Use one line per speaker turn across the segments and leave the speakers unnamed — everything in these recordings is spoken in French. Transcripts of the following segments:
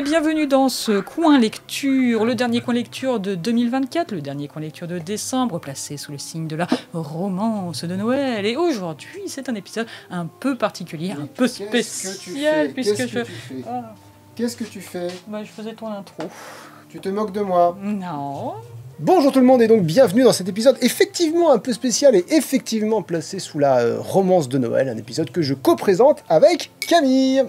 bienvenue dans ce coin lecture, le dernier coin lecture de 2024, le dernier coin lecture de décembre, placé sous le signe de la romance de Noël. Et aujourd'hui, c'est un épisode un peu particulier, un peu spécial, puisque je...
Qu'est-ce que tu fais?
Bah, je faisais ton intro.
Tu te moques de moi?
Non.
Bonjour tout le monde et donc bienvenue dans cet épisode effectivement un peu spécial et effectivement placé sous la romance de Noël, un épisode que je co-présente avec Camille,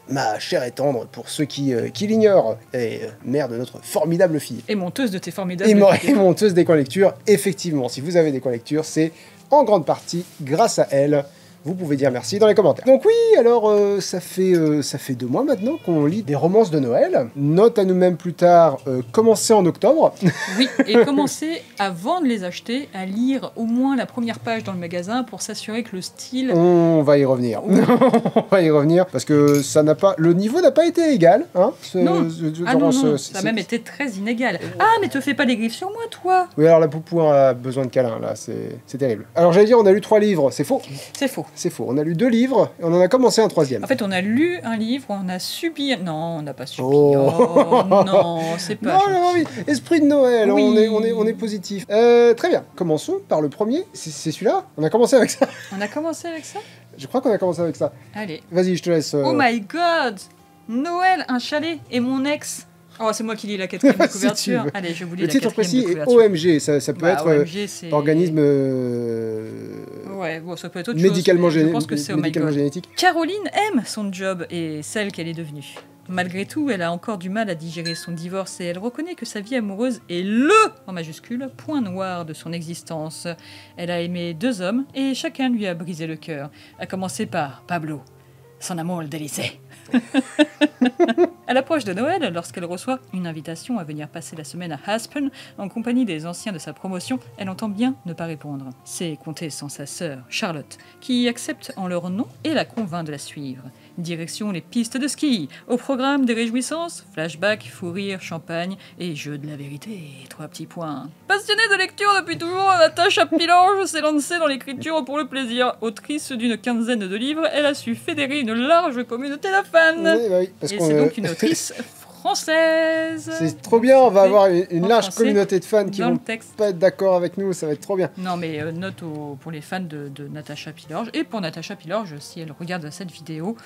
ma chère et tendre pour ceux qui l'ignorent, et mère de notre formidable fille.
Et monteuse de tes formidables
Et monteuse des coins lecture, effectivement, si vous avez des coins lecture, c'est en grande partie grâce à elle. Vous pouvez dire merci dans les commentaires. Donc oui, alors ça fait 2 mois maintenant qu'on lit des romances de Noël. Note à nous-mêmes plus tard, commencer en octobre.
Oui, et commencer, avant de les acheter, à lire au moins la première page dans le magasin pour s'assurer que le style...
On va y revenir. On va y revenir, parce que ça n'a pas... Le niveau n'a pas été égal. Hein,
non, ça a même été très inégal. Ah, mais te fais pas des griffes sur moi, toi.
Oui, alors la poupou a besoin de câlin, là, c'est terrible. Alors j'allais dire, on a lu 3 livres, c'est faux.
C'est faux.
C'est faux. On a lu 2 livres et on en a commencé un 3e.
En fait, on a lu un livre, on a subi... Non, on n'a pas subi.
Oh,
non, c'est pas...
Non, oui. Esprit de Noël,
oui.
on est positif. Très bien, commençons par le premier. C'est celui-là? On a commencé avec ça?
On a commencé avec ça?
Je crois qu'on a commencé avec ça.
Allez.
Vas-y, je te laisse...
Oh my god! Noël, un chalet et mon ex... Oh, c'est moi qui lis la 4e de couverture.
Si
allez, je vous lis
le
la 4e
titre précis
de
est
couverture.
OMG, ça peut être
OMG,
organisme
ouais, bon, ça peut être autre
médicalement,
chose, je pense que c'est oh my
médicalement
god.
génétique.
Caroline aime son job et celle qu'elle est devenue. Malgré tout, elle a encore du mal à digérer son divorce et elle reconnaît que sa vie amoureuse est LE, en majuscule, point noir de son existence. Elle a aimé 2 hommes et chacun lui a brisé le cœur. À commencer par Pablo, son amour le délaissait. À l'approche de Noël, lorsqu'elle reçoit une invitation à venir passer la semaine à Aspen en compagnie des anciens de sa promotion, elle entend bien ne pas répondre. C'est compter sans sa sœur, Charlotte, qui accepte en leur nom et la convainc de la suivre. Direction les pistes de ski. Au programme des réjouissances, flashback, fou rire, champagne et jeu de la vérité. 3 petits points. Passionnée de lecture depuis toujours, Natacha Pilange s'est lancée dans l'écriture pour le plaisir. Autrice d'une 15aine de livres, elle a su fédérer une large communauté de fans.
Oui, parce
et c'est donc une autrice française.
C'est trop bien, on va avoir une large
français,
communauté de fans qui vont pas être d'accord avec nous, ça va être trop bien.
Non mais note pour les fans de Natacha Pilorge et pour Natacha Pilorge, si elle regarde cette vidéo,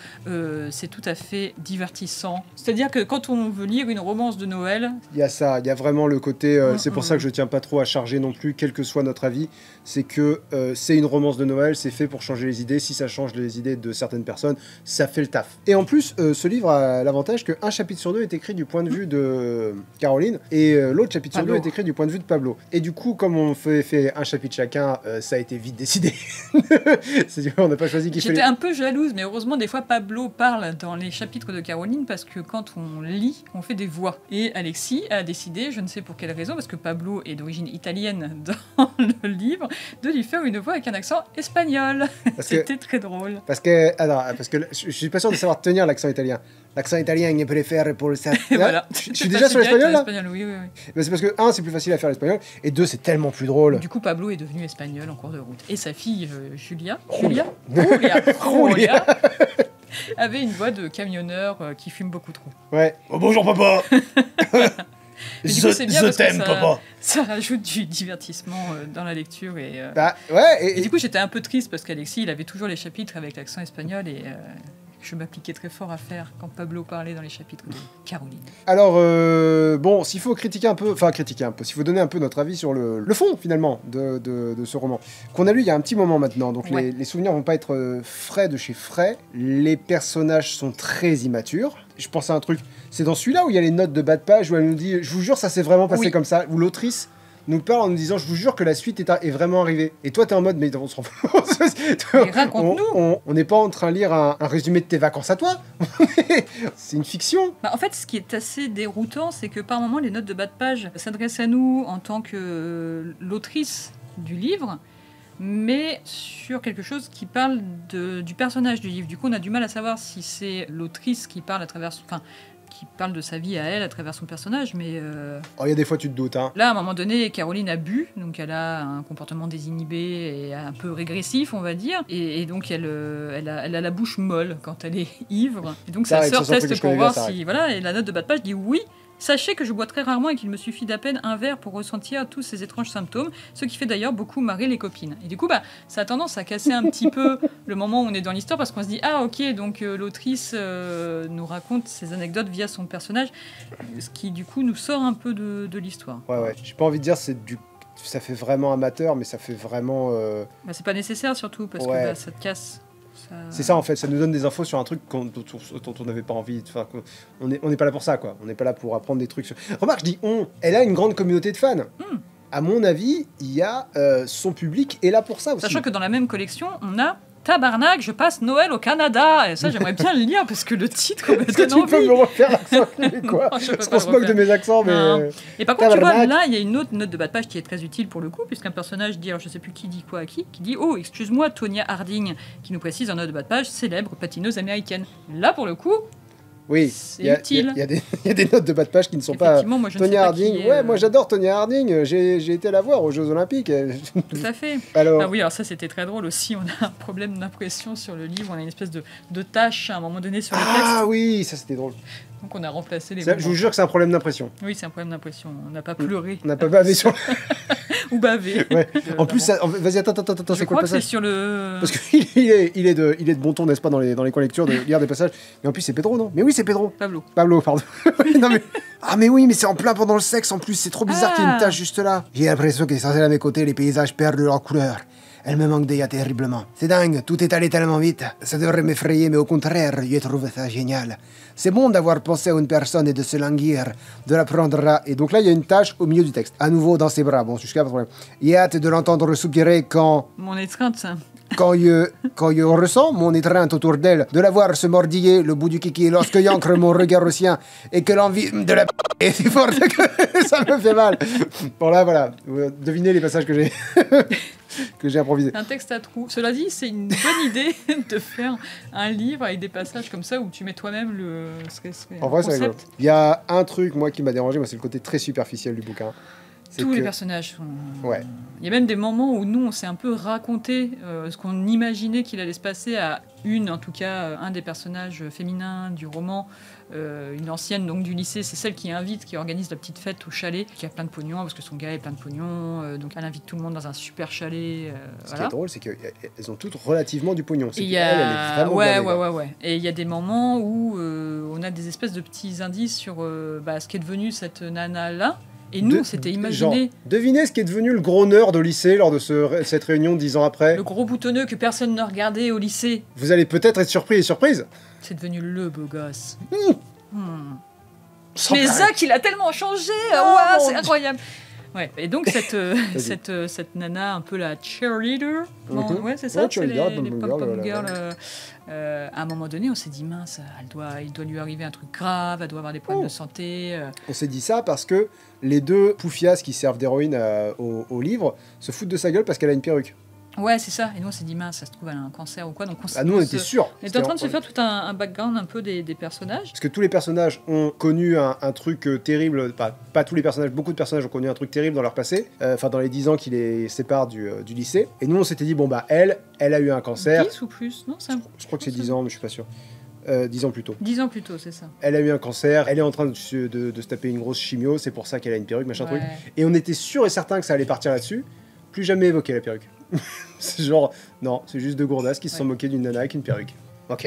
c'est tout à fait divertissant. C'est-à-dire que quand on veut lire une romance de Noël...
Il y a ça, il y a vraiment le côté, c'est pour ça que je tiens pas trop à charger non plus, quel que soit notre avis, c'est que c'est une romance de Noël, c'est fait pour changer les idées, si ça change les idées de certaines personnes, ça fait le taf. Et en plus, ce livre a l'avantage qu'un chapitre sur 2 est écrit du point de vue de Caroline et l'autre chapitre sur 2 est écrit du point de vue de Pablo. Et du coup, comme on fait un chapitre chacun, ça a été vite décidé. On n'a pas choisi qui fait.
J'étais un peu jalouse, mais heureusement, des fois, Pablo parle dans les chapitres de Caroline parce que quand on lit, on fait des voix. Et Alexis a décidé, je ne sais pour quelle raison, parce que Pablo est d'origine italienne dans le livre, de lui faire une voix avec un accent espagnol. C'était très drôle.
Parce que je suis pas sûr de savoir tenir l'accent italien. L'accent italien est préféré pour le...
Voilà.
Je suis déjà sur l'espagnol là.
Oui.
Mais c'est parce que 1, c'est plus facile à faire l'espagnol, et 2, c'est tellement plus drôle.
Du coup, Pablo est devenu espagnol en cours de route. Et sa fille, Julia avait une voix de camionneur qui fume beaucoup trop.
Ouais. Oh, bonjour papa.
Je t'aime papa. Ça rajoute du divertissement dans la lecture et
ouais.
Et du coup, j'étais un peu triste parce qu'Alexis, il avait toujours les chapitres avec l'accent espagnol et je m'appliquais très fort à faire quand Pablo parlait dans les chapitres de Caroline.
Alors, bon, s'il faut critiquer un peu, s'il faut donner un peu notre avis sur le fond, finalement, de ce roman, qu'on a lu il y a un petit moment maintenant, donc
ouais.
les souvenirs vont pas être frais de chez frais, les personnages sont très immatures. Je pense à un truc, c'est dans celui-là où il y a les notes de bas de page, où elle nous dit, je vous jure, ça s'est vraiment passé comme ça, où l'autrice nous parle en nous disant, je vous jure que la suite est vraiment arrivée. Et toi, t'es en mode, mais on s'en fout.
Raconte-nous.
On n'est pas en train de lire un résumé de tes vacances à toi. C'est une fiction.
Bah, en fait, ce qui est assez déroutant, c'est que par moments, les notes de bas de page s'adressent à nous en tant que l'autrice du livre, mais sur quelque chose qui parle du personnage du livre. Du coup, on a du mal à savoir si c'est l'autrice qui parle à travers... qui parle de sa vie à elle à travers son personnage, mais
Oh, il y a des fois, tu te doutes. Hein.
là, à un moment donné, Caroline a bu, donc elle a un comportement désinhibé et un peu régressif, on va dire, et donc elle a la bouche molle quand elle est ivre. Et donc sa
Ça arrive,
sœur
ça, c'est un truc que
teste
je
pour
connais
voir
bien, ça
si... Voilà, et la note de bas de page dit oui. Sachez que je bois très rarement et qu'il me suffit d'à peine un verre pour ressentir tous ces étranges symptômes, ce qui fait d'ailleurs beaucoup marrer les copines. Et du coup, ça a tendance à casser un petit peu le moment où on est dans l'histoire, parce qu'on se dit « Ah ok, donc l'autrice nous raconte ses anecdotes via son personnage », ce qui du coup nous sort un peu de l'histoire.
Ouais. J'ai pas envie de dire ça fait vraiment amateur, mais ça fait vraiment...
C'est pas nécessaire surtout, parce que ça te casse.
C'est ça en fait, ça nous donne des infos sur un truc dont on n'avait pas envie. Enfin, on n'est pas là pour ça, quoi. On n'est pas là pour apprendre des trucs. Remarque, je dis on. Elle a une grande communauté de fans. À mon avis, il y a son public est là pour ça aussi.
Sachant que dans la même collection, on a Tabarnak, je passe Noël au Canada. Et ça, j'aimerais bien le lire parce que le titre me
Est-ce que
donne
tu peux
envie.
me refaire l'accent québécois? Parce qu'on se moque de mes accents, mais.
Et par contre, tu vois,
Tabarnak.
là, il y a une autre note de bas de page qui est très utile pour le coup, puisqu'un personnage dit, alors je sais plus qui dit quoi à qui dit oh, excuse-moi, Tonya Harding, qui nous précise en note de bas de page, célèbre patineuse américaine. Là, pour le coup,
Oui,
c'est
il
utile.
y a des notes de bas de page qui ne sont pas.
Effectivement, moi, je ne sais
Tonya
pas
Harding,
qui est,
ouais, moi j'adore Tonya Harding. J'ai été la voir aux Jeux Olympiques.
Tout à fait.
Alors,
Ah oui, alors ça c'était très drôle aussi. On a un problème d'impression sur le livre. On a une espèce de tache à un moment donné sur le texte.
ah oui, ça c'était drôle.
Donc on a remplacé les
Ça,
mots.
je vous jure que c'est un problème d'impression.
Oui, c'est un problème d'impression. On n'a pas pleuré.
On n'a pas bavé sur.
Ou bavé.
Ouais. En plus, vas-y, attends,
je
c'est quoi
crois
le
que c'est
passage?
sur le...
Parce qu'il est de bon ton, n'est-ce pas, dans les conlectures, de lire des passages. Mais en plus, c'est Pedro, non? Mais oui, c'est Pedro. Pablo, pardon. Oui, non, mais... Ah, mais oui, mais c'est en plein pendant le sexe, en plus. C'est trop bizarre qu'il y ait une tache juste là. J'ai l'impression que sans elle à mes côtés, les paysages perdent leur couleur. Elle me manque déjà terriblement. C'est dingue, tout est allé tellement vite. Ça devrait m'effrayer, mais au contraire, je trouve ça génial. C'est bon d'avoir pensé à une personne et de se languir, de la prendre là. Et donc là, il y a une tache au milieu du texte. À nouveau dans ses bras. Bon, jusqu'à pas de problème. J'ai hâte de l'entendre soupirer quand...
Mon étreinte, ça.
Quand je ressens mon étreinte autour d'elle, de la voir se mordiller le bout du kiki lorsque j'ancre mon regard au sien et que l'envie de la est si forte que ça me fait mal. Bon là, voilà. Devinez les passages que j'ai que j'ai improvisés.
Un texte à trous. Cela dit, c'est une bonne idée de faire un livre avec des passages comme ça où tu mets toi-même le
En vrai, c'est rigolo.
concept.
Il y a un truc, moi, qui m'a dérangé, c'est le côté très superficiel du bouquin.
Tous les personnages sont...
Ouais.
Il y a même des moments où nous, on s'est un peu raconté ce qu'on imaginait qu'il allait se passer à en tout cas, un des personnages féminins du roman, une ancienne donc du lycée, c'est celle qui invite, qui organise la petite fête au chalet, qui a plein de pognon, parce que son gars est plein de pognon, donc elle invite tout le monde dans un super chalet.
Ce qui est drôle, c'est qu'elles ont toutes relativement du pognon. C'est
et
elle est vraiment
ouais. Et il y a des moments où on a des espèces de petits indices sur ce qu'est devenu cette nana-là. Et nous, c'était imaginé...
Genre, devinez ce qui est devenu le gros nerd au lycée lors de cette réunion 10 ans après.
Le gros boutonneux que personne ne regardait au lycée.
Vous allez peut-être être surpris et surprise.
C'est devenu le beau gosse.
Sans
Mais
blague.
Zach, il a tellement changé. C'est incroyable. Ouais. Et donc cette nana, un peu la cheerleader, ouais, c'est ça,
Ouais,
c'est
cheerleader,
les
pom-pom
pom-pom
girl,
girls. À un moment donné, on s'est dit mince, il doit lui arriver un truc grave, elle doit avoir des problèmes de santé.
On s'est dit ça parce que les deux poufias qui servent d'héroïne au livre se foutent de sa gueule parce qu'elle a une perruque.
Ouais, c'est ça. Et nous, on s'est dit mince, ça se trouve, elle a un cancer ou quoi. Donc
Nous, on était sûrs.
On était en train de se faire tout un background un peu des personnages.
Parce que tous les personnages ont connu un truc terrible, pas tous les personnages, beaucoup de personnages ont connu un truc terrible dans leur passé, dans les 10 ans qui les séparent du lycée. Et nous, on s'était dit, bon, elle a eu un cancer.
10 ou plus, non
Je crois que c'est 10 ans, mais je suis pas sûr. 10 ans plus tôt.
10 ans plus tôt, c'est ça.
Elle a eu un cancer, elle est en train de se taper une grosse chimio, c'est pour ça qu'elle a une perruque, machin
Ouais.
truc. Et on était sûr et certain que ça allait partir là-dessus. Plus jamais évoqué la perruque. C'est genre, non, c'est juste deux gourdasses qui se sont moqués d'une nana avec une perruque. Ok,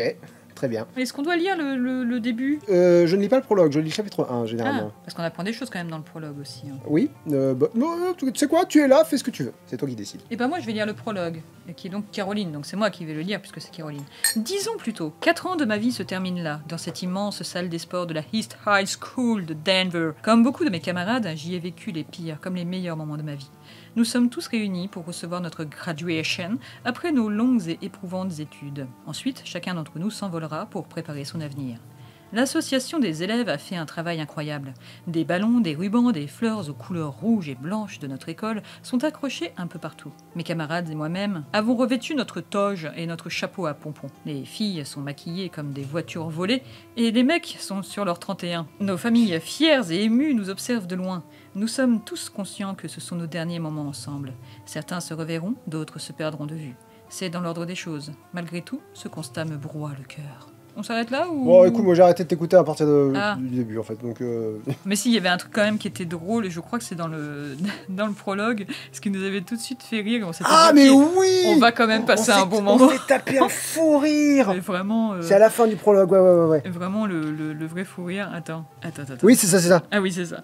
très bien.
Est-ce qu'on doit lire le début?
Je ne lis pas le prologue, je lis le chapitre 1 généralement.
Parce qu'on apprend des choses quand même dans le prologue aussi.
Oui, tu sais quoi, tu es là, fais ce que tu veux, c'est toi qui décides.
Et ben moi je vais lire le prologue, qui est donc Caroline, donc c'est moi qui vais le lire puisque c'est Caroline. 10 ans plus tôt, 4 ans de ma vie se terminent là, dans cette immense salle des sports de la East High School de Denver. Comme beaucoup de mes camarades, j'y ai vécu les pires comme les meilleurs moments de ma vie. Nous sommes tous réunis pour recevoir notre graduation après nos longues et éprouvantes études. Ensuite, chacun d'entre nous s'envolera pour préparer son avenir. L'association des élèves a fait un travail incroyable. Des ballons, des rubans, des fleurs aux couleurs rouges et blanches de notre école sont accrochés un peu partout. Mes camarades et moi-même avons revêtu notre toge et notre chapeau à pompons. Les filles sont maquillées comme des voitures volées et les mecs sont sur leur 31. Nos familles fières et émues nous observent de loin. Nous sommes tous conscients que ce sont nos derniers moments ensemble. Certains se reverront, d'autres se perdront de vue. C'est dans l'ordre des choses. Malgré tout, ce constat me broie le cœur. On s'arrête là ou...
Bon, écoute, moi j'ai arrêté de t'écouter à partir du début en fait, donc...
Mais si, il y avait un truc quand même qui était drôle, et je crois que c'est dans le prologue, ce qui nous avait tout de suite fait rire. On s'était dit,
mais
ok,
oui
on va quand même passer un bon moment.
On s'est tapé un fou rire.
Et vraiment...
C'est à la fin du prologue, ouais.
Vraiment le vrai fou rire. Attends.
Oui, c'est ça.
Ah oui, c'est ça.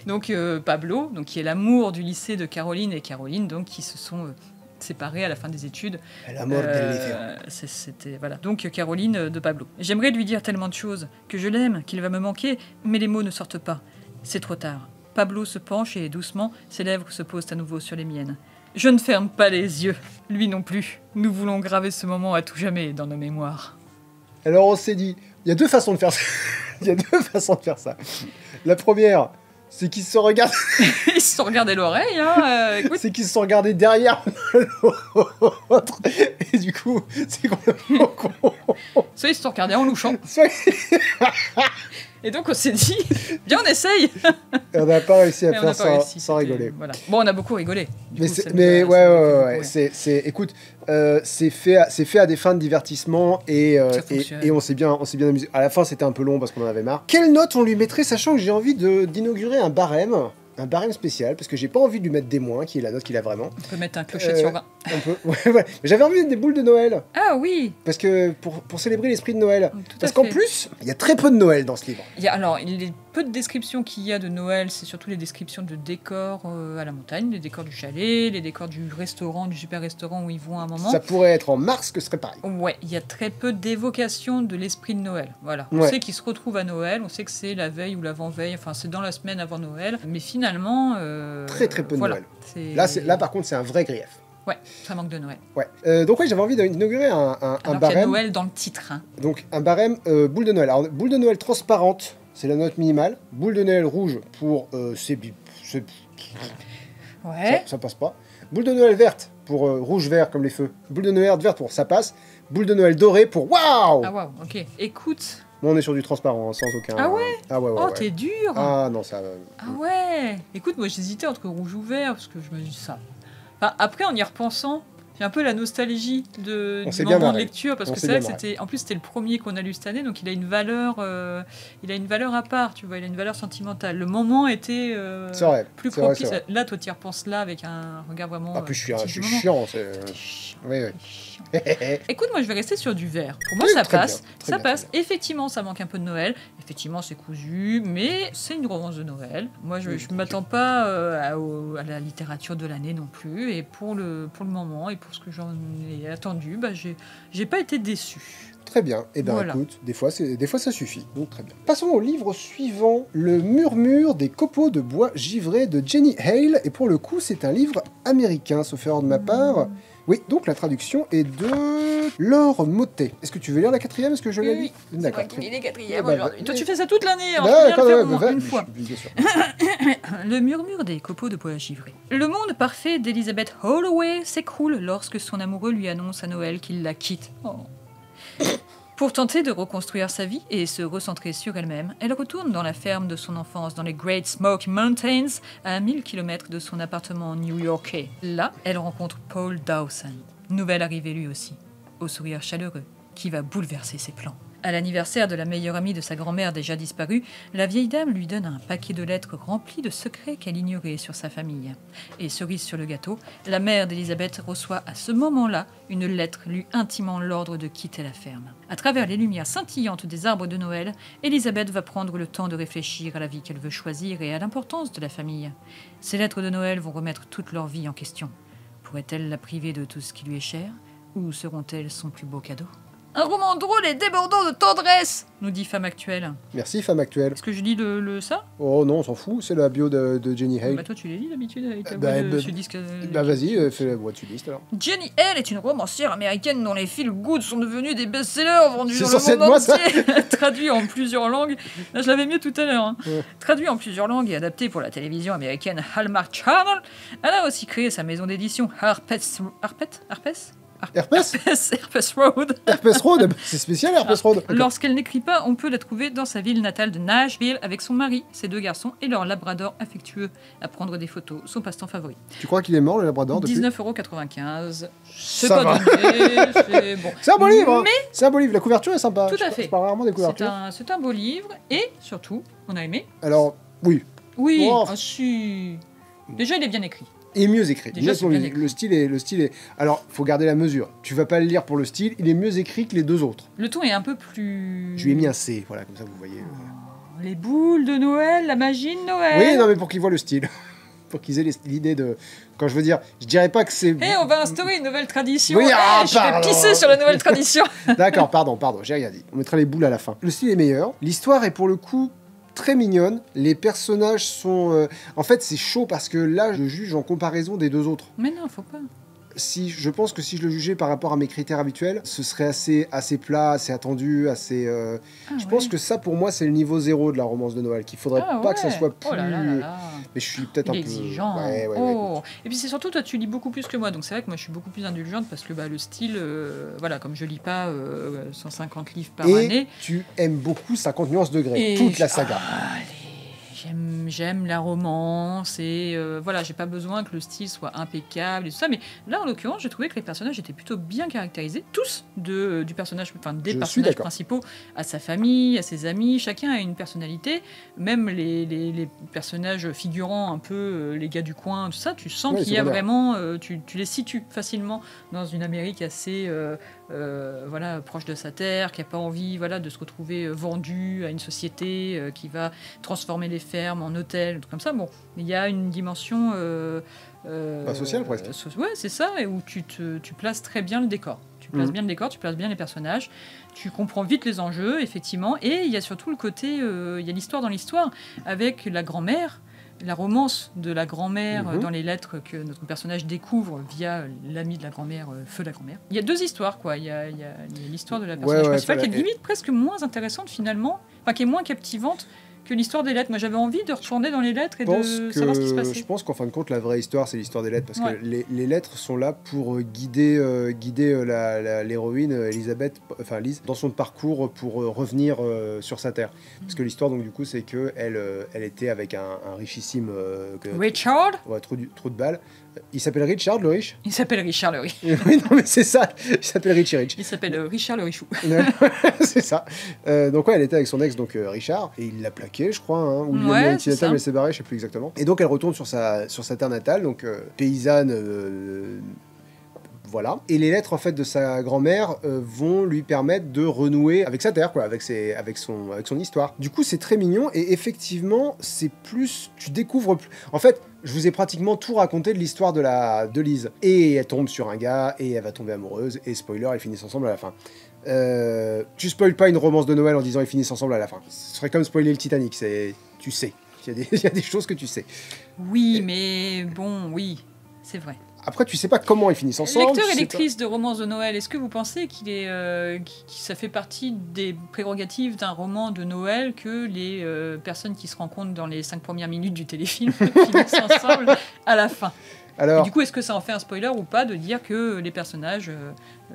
Donc Pablo, donc, qui est l'amour du lycée de Caroline, et Caroline, donc, qui se sont... séparés à la fin des études.
La mort
C'était voilà. Donc Caroline de Pablo. J'aimerais lui dire tellement de choses, que je l'aime, qu'il va me manquer, mais les mots ne sortent pas. C'est trop tard. Pablo se penche et doucement, ses lèvres se posent à nouveau sur les miennes. Je ne ferme pas les yeux, lui non plus. Nous voulons graver ce moment à tout jamais dans nos mémoires.
Alors on s'est dit, il y a deux façons de faire ça. La première, c'est qu'ils se sont regardés...
Ils se sont regardés l'oreille, hein. Écoute.
C'est qu'ils se sont regardés derrière l'autre. Et du coup, c'est complètement con.
Soit ils se sont regardés en louchant.
Soit...
Et donc on s'est dit, viens on essaye.
Et on n'a pas réussi à faire ça sans rigoler.
Voilà. Bon, on a beaucoup rigolé.
Écoute, c'est fait à des fins de divertissement et on s'est bien amusé. À la fin, c'était un peu long parce qu'on en avait marre. Quelle note on lui mettrait, sachant que j'ai envie d'inaugurer un barème spécial, parce que j'ai pas envie de lui mettre des moins, qui est la note qu'il a vraiment.
On peut mettre un clochette sur 20.
On peut, ouais. J'avais envie de mettre des boules de Noël.
Ah oui.
Parce que pour célébrer l'esprit de Noël.
Parce
qu'en plus, il y a très peu de Noël dans ce livre.
Les peu de descriptions qu'il y a de Noël, c'est surtout les descriptions de décors à la montagne, les décors du chalet, les décors du restaurant, du super restaurant où ils vont à un moment.
Ça pourrait être en mars que ce serait pareil.
Ouais, il y a très peu d'évocation de l'esprit de Noël. Voilà. On sait qu'ils se retrouvent à Noël, on sait que c'est la veille ou l'avant-veille, enfin c'est dans la semaine avant Noël, mais finalement...
très peu de Noël. Là par contre c'est un vrai grief.
Ouais, ça manque de Noël.
Ouais. Donc j'avais envie d'inaugurer un
barème. Il y a Noël dans le titre. Hein.
Donc un barème boule de Noël. Alors boule de Noël transparente, c'est la note minimale. Boule de Noël rouge pour ça passe pas. Boule de Noël verte pour rouge-vert comme les feux. Boule de Noël verte pour ça passe. Boule de Noël dorée pour waouh.
Ah waouh, ok. Écoute...
Bon, on est sur du transparent, sans aucun...
Ah ouais.
Oh,
t'es dur.
Ah non, ça...
Ah ouais. Écoute, moi j'hésitais entre rouge ou vert, parce que je me dis ça... Enfin, après, en y repensant, j'ai un peu la nostalgie du moment de lecture, parce que c'est vrai que c'était le premier qu'on a lu cette année, donc il a une valeur à part, tu vois, il a une valeur sentimentale. Le moment était plus propice.
Vrai.
Là, toi, tu y repenses là avec un regard vraiment...
Ah, puis je suis chiant. Oui.
Écoute, moi, je vais rester sur du vert. Pour moi, ça passe. Ça passe. Effectivement, ça manque un peu de Noël. Effectivement, c'est cousu, mais c'est une romance de Noël. Moi, je ne m'attends pas à la littérature de l'année non plus. Et pour le moment, et pour ce que j'en ai attendu, j'ai pas été déçu.
Très bien. Eh bien, écoute, des fois ça suffit. Donc, très bien. Passons au livre suivant, Le murmure des copeaux de bois givrés de Jenny Hale. Et pour le coup, c'est un livre américain, sauf erreur de ma part. Oui, donc la traduction est de Laure Mottet. Est-ce que tu veux lire la quatrième? Est-ce que je l'ai lu?
D'accord. C'est moi qui lis les quatrièmes aujourd'hui. Toi, tu fais ça toute l'année. Une fois.
Bien sûr.
Le murmure des copeaux de bois givrés. Le monde parfait d'Elizabeth Holloway s'écroule lorsque son amoureux lui annonce à Noël qu'il la quitte. Oh. Pour tenter de reconstruire sa vie et se recentrer sur elle-même, elle retourne dans la ferme de son enfance dans les Great Smoky Mountains, à 1000 km de son appartement new-yorkais. Là, elle rencontre Paul Dawson, nouvel arrivé lui aussi, au sourire chaleureux, qui va bouleverser ses plans. À l'anniversaire de la meilleure amie de sa grand-mère déjà disparue, la vieille dame lui donne un paquet de lettres remplies de secrets qu'elle ignorait sur sa famille. Et cerise sur le gâteau, la mère d'Elisabeth reçoit à ce moment-là une lettre lui intimant l'ordre de quitter la ferme. À travers les lumières scintillantes des arbres de Noël, Elisabeth va prendre le temps de réfléchir à la vie qu'elle veut choisir et à l'importance de la famille. Ces lettres de Noël vont remettre toute leur vie en question. Pourrait-elle la priver de tout ce qui lui est cher, ou seront-elles son plus beau cadeau ? Un roman drôle et débordant de tendresse, nous dit Femme Actuelle.
Merci, Femme Actuelle.
Est-ce que je lis ça?
Oh non, on s'en fout, c'est la bio de Jenny Hale.
Bah toi tu les lis d'habitude avec ta voix de sudiste.
Bah vas-y, fais la voix de sudiste alors.
Jenny Hale est une romancière américaine dont les feel-good sont devenus des best-sellers vendus dans
censé
le monde
être moi,
entier. Traduit en plusieurs langues. Là je l'avais mieux tout à l'heure. Hein.
Ouais.
Traduit en plusieurs langues et adapté pour la télévision américaine Hallmark Channel, elle a aussi créé sa maison d'édition Herpes Road.
Herpes Road, c'est spécial Herpes Road.
Lorsqu'elle n'écrit pas, on peut la trouver dans sa ville natale de Nashville avec son mari, ses 2 garçons et leur labrador affectueux à prendre des photos, son passe-temps favori.
Tu crois qu'il est mort le labrador depuis
19,95 €. C'est
Ça
pas
va.
donné, c'est bon.
C'est un beau livre.
Mais
c'est un beau livre, la couverture est sympa.
Tout à fait.
Je parle rarement des couvertures.
c'est un beau livre et surtout, on a aimé.
Alors, oui,
Oui,
Oh.
ah, si. Déjà il est bien écrit.
et mieux écrit.
Déjà,
Honnêtement,
c'est bien écrit.
le style est. Alors, faut garder la mesure. Tu vas pas le lire pour le style, il est mieux écrit que les 2 autres.
Le ton est un peu plus...
Je lui ai mis un C, voilà, comme ça vous voyez.
Les boules de Noël, la magie de Noël.
Oui, non, mais pour qu'ils voient le style. Pour qu'ils aient l'idée de. Quand je veux dire, je dirais pas que c'est.
Hé, on va instaurer une nouvelle tradition.
Oui,
Je vais
pardon.
pisser sur la nouvelle tradition.
D'accord, pardon, j'ai rien dit. On mettra les boules à la fin. Le style est meilleur. L'histoire est pour le coup très mignonne. Les personnages sont. En fait, c'est chaud parce que là, je juge en comparaison des 2 autres.
Mais non, faut pas.
Je pense que si je le jugeais par rapport à mes critères habituels, ce serait assez plat, assez attendu, assez. Je pense que ça, pour moi, c'est le niveau 0 de la romance de Noël. Qu'il faudrait pas que ça soit plus.
Oh là là là là.
Mais je suis peut-être un peu
exigeant.
Ouais,
Oh. Et puis c'est surtout, toi, tu lis beaucoup plus que moi. Donc c'est vrai que moi, je suis beaucoup plus indulgente parce que le style, voilà, comme je lis pas 150 livres par
Et
année.
tu aimes beaucoup 50 nuances degrés,
Et
toute la saga.
J'aime la romance et voilà, j'ai pas besoin que le style soit impeccable et tout ça. Mais là, en l'occurrence, j'ai trouvé que les personnages étaient plutôt bien caractérisés, tous du personnage, enfin des
Je suis
personnages
d'accord.
principaux, à sa famille, à ses amis. Chacun a une personnalité. Même les personnages figurants, un peu les gars du coin, tout ça, tu sens
Ouais,
qu'il y a
secondaire.
vraiment, tu les situes facilement dans une Amérique assez voilà, proche de sa terre, qui n'a pas envie voilà, de se retrouver vendu à une société qui va transformer les fermes en hôtels, tout comme ça. Bon, il y a une dimension
sociale, presque.
Ouais, c'est ça, et où tu places très bien le décor. Tu places bien le décor, tu places bien les personnages, tu comprends vite les enjeux, effectivement, et il y a surtout le côté, il y a l'histoire dans l'histoire, avec la grand-mère, la romance de la grand-mère dans les lettres que notre personnage découvre via l'ami de la grand-mère, Feu la grand-mère. Il y a 2 histoires, quoi. Il y a l'histoire de la personnage principale qui est limite presque moins intéressante finalement, enfin qui est moins captivante que l'histoire des lettres. Moi, j'avais envie de retourner dans les lettres et de savoir ce qui se passait.
Je pense qu'en fin de compte, la vraie histoire, c'est l'histoire des lettres, parce
Ouais.
que les lettres sont là pour guider l'héroïne Elisabeth, enfin Lise, dans son parcours pour revenir sur sa terre. Parce que l'histoire, donc du coup, c'est que elle était avec un richissime
Richard.
ouais, trou de balle. Il s'appelle Richard, le riche.
Il s'appelle Richard le Riche.
Oui, non, mais c'est ça. Il s'appelle Richie Rich.
Il s'appelle Richard le Richou.
C'est ça. Donc ouais, elle était avec son ex, donc Richard, et il l'a plaqué, je crois, hein, ou lui a mis
Ouais,
un petit
c'est
état,
ça.
mais elle s'est barrée, je sais plus exactement. Et donc elle retourne sur sa terre natale, donc paysanne, voilà. Et les lettres en fait de sa grand-mère vont lui permettre de renouer avec sa terre, quoi, avec son histoire. Du coup, c'est très mignon, et effectivement, c'est plus, tu découvres plus. En fait, je vous ai pratiquement tout raconté de l'histoire de Lise. Et elle tombe sur un gars, et elle va tomber amoureuse, et spoiler, ils finissent ensemble à la fin. Tu spoiles pas une romance de Noël en disant ils finissent ensemble à la fin. Ce serait comme spoiler le Titanic, tu sais. Il y a des choses que tu sais.
Oui, mais bon, oui, c'est vrai.
Après, tu sais pas comment ils finissent ensemble.
Lecteur
tu
et
sais
lectrice de romances de Noël, est-ce que vous pensez ça fait partie des prérogatives d'un roman de Noël que les personnes qui se rencontrent dans les 5 premières minutes du téléfilm finissent ensemble à la fin? Et
Alors,
du coup, est-ce que ça en fait un spoiler ou pas de dire que les personnages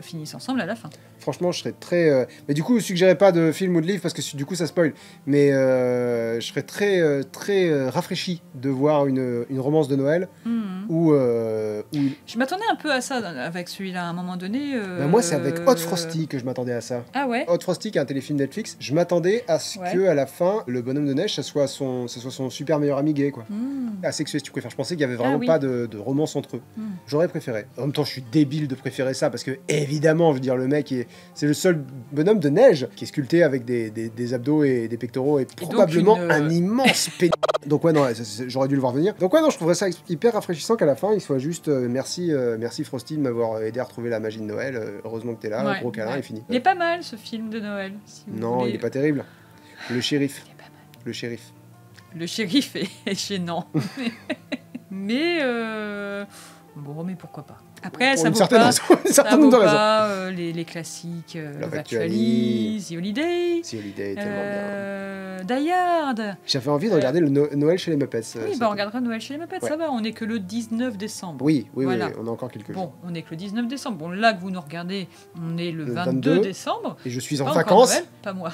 finissent ensemble à la fin?
franchement, je serais très. Mais du coup, suggérez pas de film ou de livre parce que du coup, ça spoil. Mais je serais très rafraîchi de voir une romance de Noël où.
Je m'attendais un peu à ça avec celui-là à un moment donné.
Bah, moi, c'est avec Hot Frosty que je m'attendais à ça.
Ah ouais?
Hot Frosty, qui est un téléfilm Netflix, je m'attendais à ce
Ouais.
que à la fin, le bonhomme de neige, ça soit son super meilleur ami gay, quoi.
Hmm.
Asexué, si tu préfères. Je pensais qu'il y avait vraiment
oui.
pas de romance entre eux. J'aurais préféré. En même temps, je suis débile de préférer ça parce que, évidemment, je veux dire, le mec, c'est le seul bonhomme de neige qui est sculpté avec des abdos et des pectoraux et probablement
une,
un immense pénis. Donc, ouais, non, j'aurais dû le voir venir. Donc, ouais, non, je trouverais ça hyper rafraîchissant qu'à la fin, il soit juste merci Frosty de m'avoir aidé à retrouver la magie de Noël. Heureusement que t'es là,
Ouais,
gros câlin
ouais.
et fini.
Il est pas mal ce film de Noël. Si vous
Non,
voulez.
il est pas terrible. Le shérif.
Il est pas mal.
Le shérif.
Le shérif est gênant. mais bon, mais pourquoi pas. Après,
Pour
ça
une
vaut
certaine
pas.
raison, une
Ça
certaine
vaut
raison.
pas les classiques.
Love
Actually, The Holiday.
Si Holiday est tellement bien.
Die Hard.
J'avais envie de regarder le Noël chez les Muppets.
Oui, on regardera Noël chez les Muppets,
Ouais.
ça va. On est que le 19 décembre.
Oui,
Voilà.
on a encore quelques
Bon,
jours.
on est que le 19 décembre. Bon, là que vous nous regardez, on est le
Le
22
22.
décembre.
Et je suis en
Pas encore
vacances.
Noël, pas moi.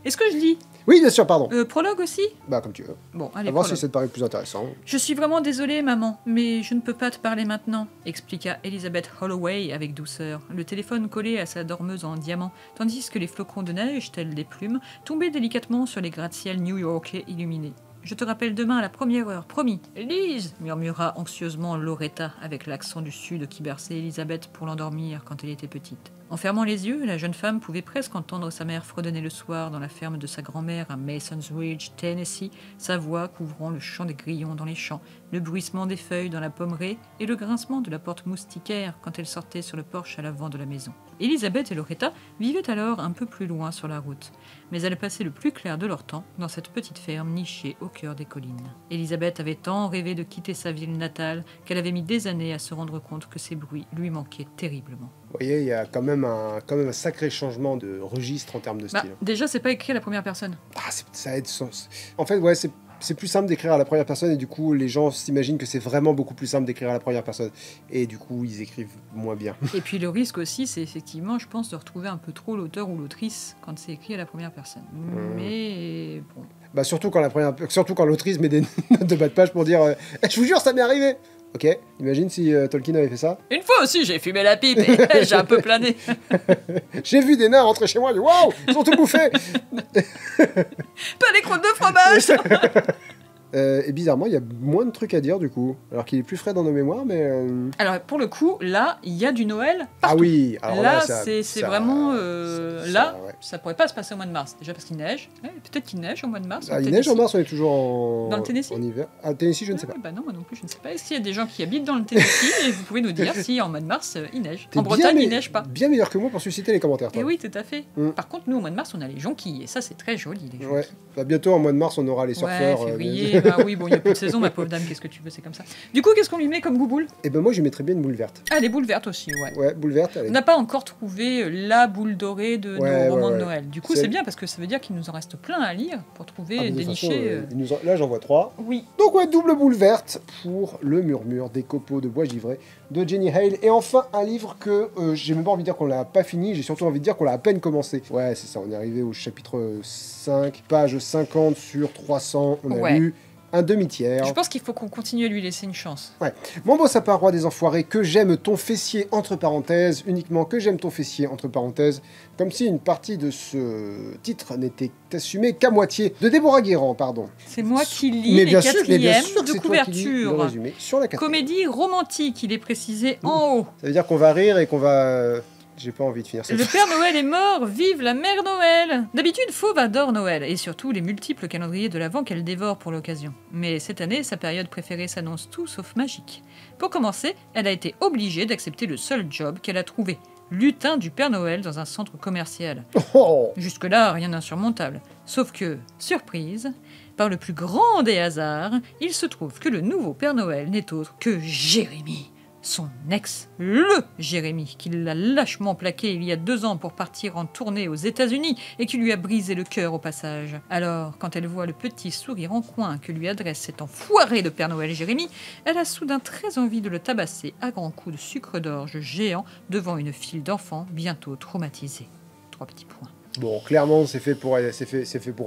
Est-ce que je lis
Oui, bien sûr, pardon.
prologue aussi?
Bah, comme tu veux.
Bon,
À
allez,
voir
prologue.
si ça te paraît plus intéressant.
Je suis vraiment désolée, maman, mais je ne peux pas te parler maintenant, expliqua Elizabeth Holloway avec douceur, le téléphone collé à sa dormeuse en diamant, tandis que les flocons de neige, tels des plumes, tombaient délicatement sur les gratte-ciels new-yorkais illuminés. Je te rappelle demain à la première heure, promis. Lise, murmura anxieusement Loretta avec l'accent du sud qui berçait Elisabeth pour l'endormir quand elle était petite. En fermant les yeux, la jeune femme pouvait presque entendre sa mère fredonner le soir dans la ferme de sa grand-mère à Mason's Ridge, Tennessee, sa voix couvrant le chant des grillons dans les champs, le bruissement des feuilles dans la pommeraie et le grincement de la porte moustiquaire quand elle sortait sur le porche à l'avant de la maison. Elisabeth et Loretta vivaient alors un peu plus loin sur la route, mais elles passaient le plus clair de leur temps dans cette petite ferme nichée au cœur des collines. Elisabeth avait tant rêvé de quitter sa ville natale qu'elle avait mis des années à se rendre compte que ces bruits lui manquaient terriblement.
Vous voyez, il y a quand même un sacré changement de registre en termes de style.
Déjà, c'est pas écrit à la première personne.
Ah, ça aide. En fait, ouais, c'est plus simple d'écrire à la première personne et du coup, les gens s'imaginent que c'est vraiment beaucoup plus simple d'écrire à la première personne. Et du coup, ils écrivent moins bien.
Et puis le risque aussi, c'est effectivement, je pense, de retrouver un peu trop l'auteur ou l'autrice quand c'est écrit à la première personne. Mais bon.
Bah, surtout quand l'autrice met des notes de bas de page pour dire je vous jure, ça m'est arrivé. Ok, imagine si Tolkien avait fait ça.
Une fois aussi, j'ai fumé la pipe et j'ai un peu plané.
J'ai vu des nains rentrer chez moi, j'ai dit waouh, ils ont tout bouffé.
Pas les croûtes de fromage.
Et bizarrement, il y a moins de trucs à dire du coup. Alors qu'il est plus frais dans nos mémoires, mais.
Alors pour le coup, là, il y a du Noël
Ah
partout.
oui, alors
là,
ça,
c'est
ça-
vraiment là,
ouais.
ça pourrait pas se passer au mois de mars. Déjà parce qu'il neige. Ouais, peut-être qu'il neige au mois de mars.
Ah, il
peut-être
neige en
ici.
mars, on est toujours en.
Dans le Tennessee
En hiver. Ah, Tennessee, je ne sais pas.
Bah non, moi non plus, je ne sais pas. Est-ce qu'il y a des gens qui habitent dans le Tennessee et vous pouvez nous dire si en mois de mars il neige.
T'es
En Bretagne,
bien
il neige pas.
Bien meilleur que moi pour susciter les commentaires. toi.
Et oui, tout à fait.
Mm.
Par contre, nous au mois de mars, on a les jonquilles et ça c'est très joli. Les
Ouais.
jonquilles.
Bah, bientôt, en mois de mars, on aura les surfeurs.
Ouais, février. Bah oui, bon, il y a plus de saison, ma pauvre dame. Qu'est-ce que tu veux, c'est comme ça. Du coup, qu'est-ce qu'on lui met comme gouboule?
Et ben moi, je lui mettrais bien une boule verte.
Ah, les boules vertes aussi, ouais.
Ouais, boule verte. Elle est-
On n'a pas encore trouvé la boule dorée de
Ouais,
nos romans
ouais,
de
ouais.
Noël. Du coup,
C'est-
c'est bien parce que ça veut dire qu'il nous en reste plein à lire pour trouver,
Ah, mais de toute façon,
dénicher.
là, j'en vois 3.
Oui.
Donc ouais, double boule verte pour Le Murmure des copeaux de bois givré de Jenny Hale. Et enfin, un livre que j'ai même pas envie de dire qu'on l'a pas fini, j'ai surtout envie de dire qu'on l'a à peine commencé. Ouais, c'est ça, on est arrivé au chapitre 5, page 50 sur 300, on a
Ouais.
lu un demi-tiers.
Je pense qu'il faut qu'on continue à lui laisser une chance.
Mon beau sapin roi des enfoirés, que j'aime ton fessier entre parenthèses, uniquement que j'aime ton fessier entre parenthèses, comme si une partie de ce titre n'était assumée qu'à moitié, de Déborah Guérand, pardon.
C'est moi qui lis
Mais
les
bien sûr que
quatrièmes
c'est
de
toi qui lis le
couverture.
résumé sur la quatrième.
Comédie romantique, il est précisé en haut.
Ça veut dire qu'on va rire et qu'on va... J'ai pas envie de finir cette
Le Père Noël est mort, vive la Mère Noël! D'habitude, Fauve adore Noël, et surtout les multiples calendriers de l'Avent qu'elle dévore pour l'occasion. Mais cette année, sa période préférée s'annonce tout sauf magique. Pour commencer, elle a été obligée d'accepter le seul job qu'elle a trouvé, lutin du Père Noël dans un centre commercial.
Oh
Jusque-là, rien d'insurmontable. Sauf que, surprise, par le plus grand des hasards, il se trouve que le nouveau Père Noël n'est autre que Jérémie. Son ex, le Jérémie, qui l'a lâchement plaqué il y a 2 ans pour partir en tournée aux États-Unis et qui lui a brisé le cœur au passage. Alors, quand elle voit le petit sourire en coin que lui adresse cet enfoiré de Père Noël Jérémie, elle a soudain très envie de le tabasser à grands coups de sucre d'orge géant devant une file d'enfants bientôt traumatisés. 3 petits points.
Bon, clairement, c'est fait pour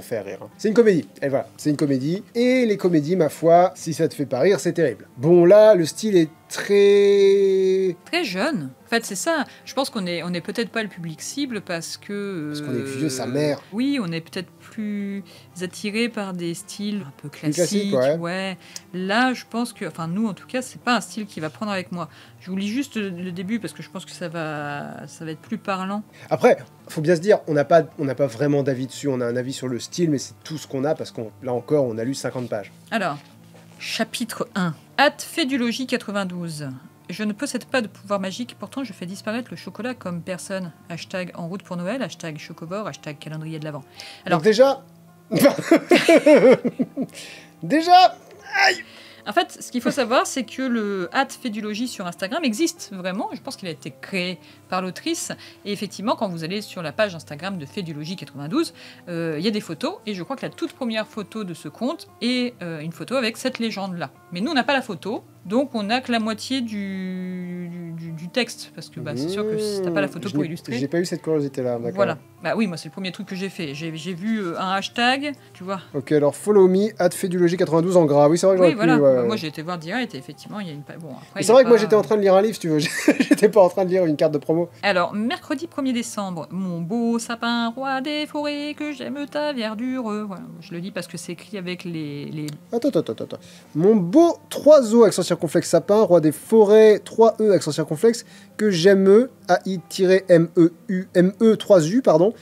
faire rire. hein. C'est une comédie. Et voilà, c'est une comédie. Et les comédies, ma foi, si ça te fait pas rire, c'est terrible. Bon, là, le style est très...
Très jeune. En fait, c'est ça. Je pense qu'on est peut-être pas le public cible parce que...
Parce qu'on est vieux, sa mère.
Oui, on est peut-être plus attiré par des styles un peu classiques.
classiques, ouais.
Ouais. Là, je pense que... Enfin, nous, en tout cas, c'est pas un style qui va prendre avec moi. Je vous lis juste le début parce que je pense que ça va être plus parlant.
Après, faut bien se dire, on n'a pas vraiment d'avis dessus. On a un avis sur le style, mais c'est tout ce qu'on a parce qu'on là encore, on a lu 50 pages.
Alors, Chapitre 1. Fédulogie 92. Je ne possède pas de pouvoir magique, pourtant je fais disparaître le chocolat comme personne. Hashtag en route pour Noël, hashtag chocobore, hashtag calendrier de l'Avent.
Alors déjà... déjà... Aïe.
En fait, ce qu'il faut savoir, c'est que le @fédulogie sur Instagram existe vraiment. Je pense qu'il a été créé par l'autrice. Et effectivement, quand vous allez sur la page Instagram de Fédulogie 92, il y a des photos. Et je crois que la toute première photo de ce compte est une photo avec cette légende-là. Mais nous, on n'a pas la photo. Donc, on n'a que la moitié du texte. Parce que c'est sûr que si t'as pas la photo pour illustrer...
J'ai pas eu cette curiosité-là, d'accord.
Voilà. Bah oui, moi, c'est le premier truc que j'ai fait. J'ai vu un hashtag, tu vois.
Ok, alors follow me, @fédulogie 92 en gras. Oui, c'est vrai que j'aurais pu...
voilà.
Ouais.
Moi, j'ai été voir direct et effectivement, il y a une... Bon, après,
c'est vrai que moi, j'étais en train de lire un livre, si tu veux. J'étais pas en train de lire une carte de promo.
Alors, mercredi 1er décembre, mon beau sapin, roi des forêts, que j'aime ta verdure. Voilà, je le dis parce que c'est écrit avec les...
Attends. Mon beau 3O accent circonflexe sapin, roi des forêts, 3E accent circonflexe, que j'aime, AI-MEU, 3U, pardon,